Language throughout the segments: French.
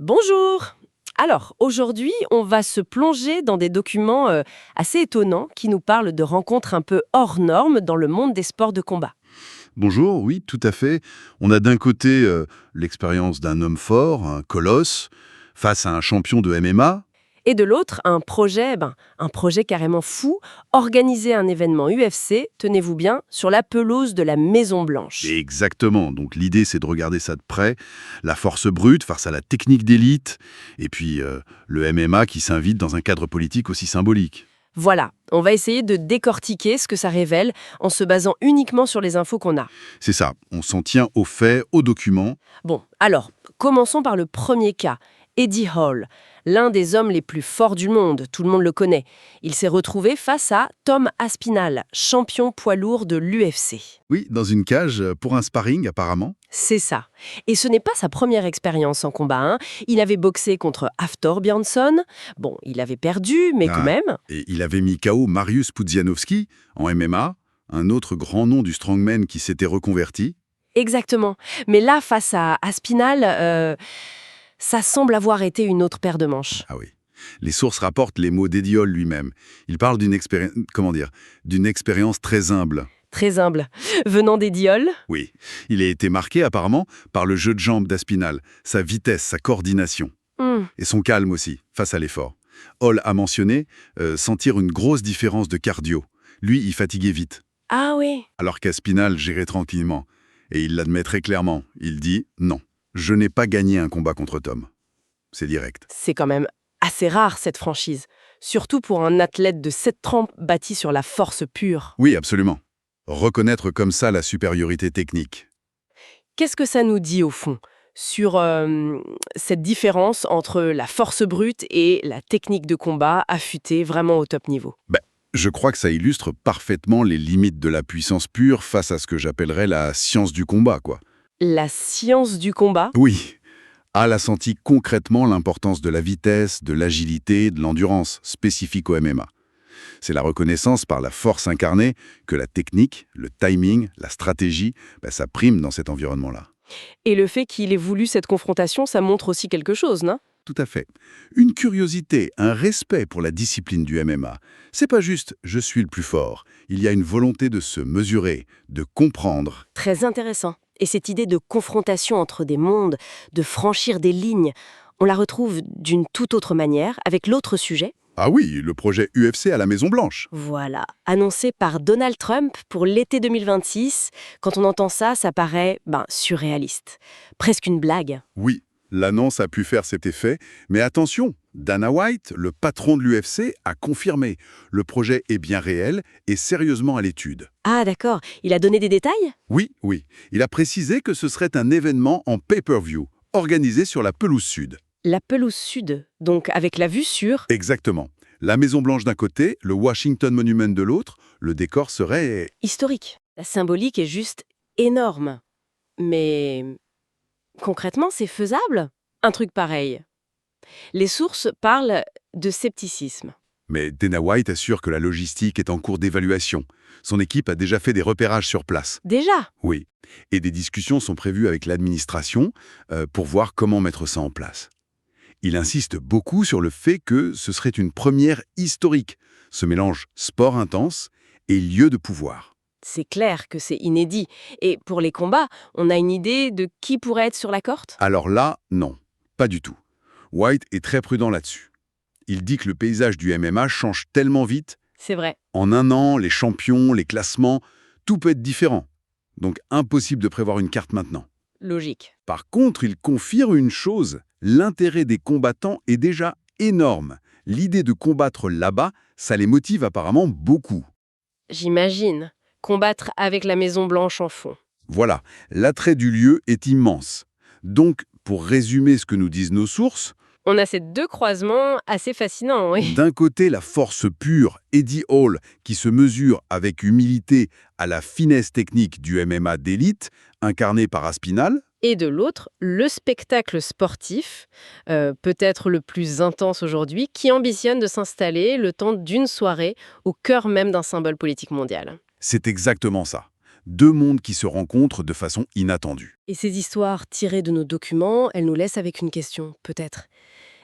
Bonjour! Alors, aujourd'hui, on va se plonger dans des documents assez étonnants qui nous parlent de rencontres un peu hors normes dans le monde des sports de combat. Bonjour, oui, tout à fait. On a d'un côté l'expérience d'un homme fort, un colosse, face à un champion de MMA. Et de l'autre, un projet carrément fou, organiser un événement UFC, tenez-vous bien, sur la pelouse de la Maison Blanche. Exactement, donc l'idée c'est de regarder ça de près, la force brute face à la technique d'élite, et puis le MMA qui s'invite dans un cadre politique aussi symbolique. Voilà, on va essayer de décortiquer ce que ça révèle en se basant uniquement sur les infos qu'on a. C'est ça, on s'en tient aux faits, aux documents. Bon, alors, commençons par le premier cas. Eddie Hall, l'un des hommes les plus forts du monde, tout le monde le connaît. Il s'est retrouvé face à Tom Aspinall, champion poids lourd de l'UFC. Oui, dans une cage pour un sparring apparemment. C'est ça. Et ce n'est pas sa première expérience en combat, hein. Il avait boxé contre Hafthor Björnsson. Bon, il avait perdu, mais quand même. Et il avait mis KO Mariusz Pudzianowski en MMA, un autre grand nom du strongman qui s'était reconverti. Exactement. Mais là, face à Aspinall, ça semble avoir été une autre paire de manches. Ah oui. Les sources rapportent les mots d'Eddie Hall lui-même. Il parle d'une expérience très humble. Très humble. Venant d'Eddie Hall. Oui. Il a été marqué apparemment par le jeu de jambes d'Aspinall, sa vitesse, sa coordination. Et son calme aussi, face à l'effort. Hall a mentionné sentir une grosse différence de cardio. Lui, il fatiguait vite. Ah oui. Alors qu'Aspinall gérait tranquillement. Et il l'admet très clairement. Il dit « Non, je n'ai pas gagné un combat contre Tom. » C'est direct. C'est quand même assez rare, cette franchise. Surtout pour un athlète de cette trempe bâti sur la force pure. Oui, absolument. Reconnaître comme ça la supériorité technique. Qu'est-ce que ça nous dit, au fond, sur cette différence entre la force brute et la technique de combat affûtée vraiment au top niveau? Je crois que ça illustre parfaitement les limites de la puissance pure face à ce que j'appellerais la science du combat, quoi. La science du combat? Oui, Al a senti concrètement l'importance de la vitesse, de l'agilité, de l'endurance, spécifique au MMA. C'est la reconnaissance par la force incarnée que la technique, le timing, la stratégie, ça prime dans cet environnement-là. Et le fait qu'il ait voulu cette confrontation, ça montre aussi quelque chose, non? Tout à fait. Une curiosité, un respect pour la discipline du MMA. C'est pas juste « je suis le plus fort ». Il y a une volonté de se mesurer, de comprendre. Très intéressant. Et cette idée de confrontation entre des mondes, de franchir des lignes, on la retrouve d'une toute autre manière avec l'autre sujet. Ah oui, le projet UFC à la Maison-Blanche. Voilà, annoncé par Donald Trump pour l'été 2026. Quand on entend ça, ça paraît surréaliste. Presque une blague. Oui, l'annonce a pu faire cet effet, mais attention, Dana White, le patron de l'UFC, a confirmé. Le projet est bien réel et sérieusement à l'étude. Ah d'accord, il a donné des détails? Oui. Il a précisé que ce serait un événement en pay-per-view, organisé sur la pelouse sud. La pelouse sud, donc avec la vue sur... Exactement. La Maison-Blanche d'un côté, le Washington Monument de l'autre, le décor serait... historique. La symbolique est juste énorme. Mais concrètement, c'est faisable? Un truc pareil. Les sources parlent de scepticisme. Mais Dana White assure que la logistique est en cours d'évaluation. Son équipe a déjà fait des repérages sur place. Déjà? Oui. Et des discussions sont prévues avec l'administration pour voir comment mettre ça en place. Il insiste beaucoup sur le fait que ce serait une première historique, ce mélange sport intense et lieu de pouvoir. C'est clair que c'est inédit. Et pour les combats, on a une idée de qui pourrait être sur la corde? Alors là, non, pas du tout. White est très prudent là-dessus. Il dit que le paysage du MMA change tellement vite. C'est vrai. En un an, les champions, les classements, tout peut être différent. Donc impossible de prévoir une carte maintenant. Logique. Par contre, il confirme une chose, l'intérêt des combattants est déjà énorme. L'idée de combattre là-bas, ça les motive apparemment beaucoup. J'imagine. Combattre avec la Maison Blanche en fond. Voilà, l'attrait du lieu est immense. Donc, pour résumer ce que nous disent nos sources, On a ces deux croisements assez fascinants, oui. d'un côté la force pure, Eddie Hall, qui se mesure avec humilité à la finesse technique du MMA d'élite, incarné par Aspinall, Et de l'autre, le spectacle sportif, peut-être le plus intense aujourd'hui, qui ambitionne de s'installer le temps d'une soirée au cœur même d'un symbole politique mondial. c'est exactement ça. deux mondes qui se rencontrent de façon inattendue. Et ces histoires tirées de nos documents, elles nous laissent avec une question, peut-être.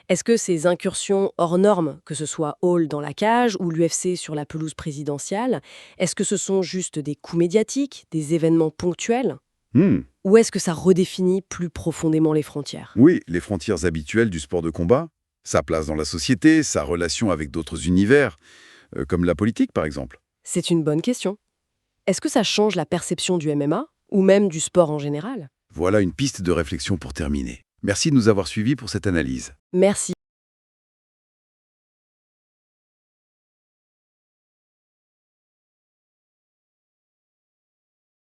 Est-ce que ces incursions hors normes, que ce soit Hall dans la cage ou l'UFC sur la pelouse présidentielle, est-ce que ce sont juste des coups médiatiques, des événements ponctuels? Hmm. Ou est-ce que ça redéfinit plus profondément les frontières? Oui, les frontières habituelles du sport de combat, sa place dans la société, sa relation avec d'autres univers, comme la politique par exemple. C'est une bonne question. Est-ce que ça change la perception du MMA, ou même du sport en général? Voilà une piste de réflexion pour terminer. Merci de nous avoir suivis pour cette analyse. Merci.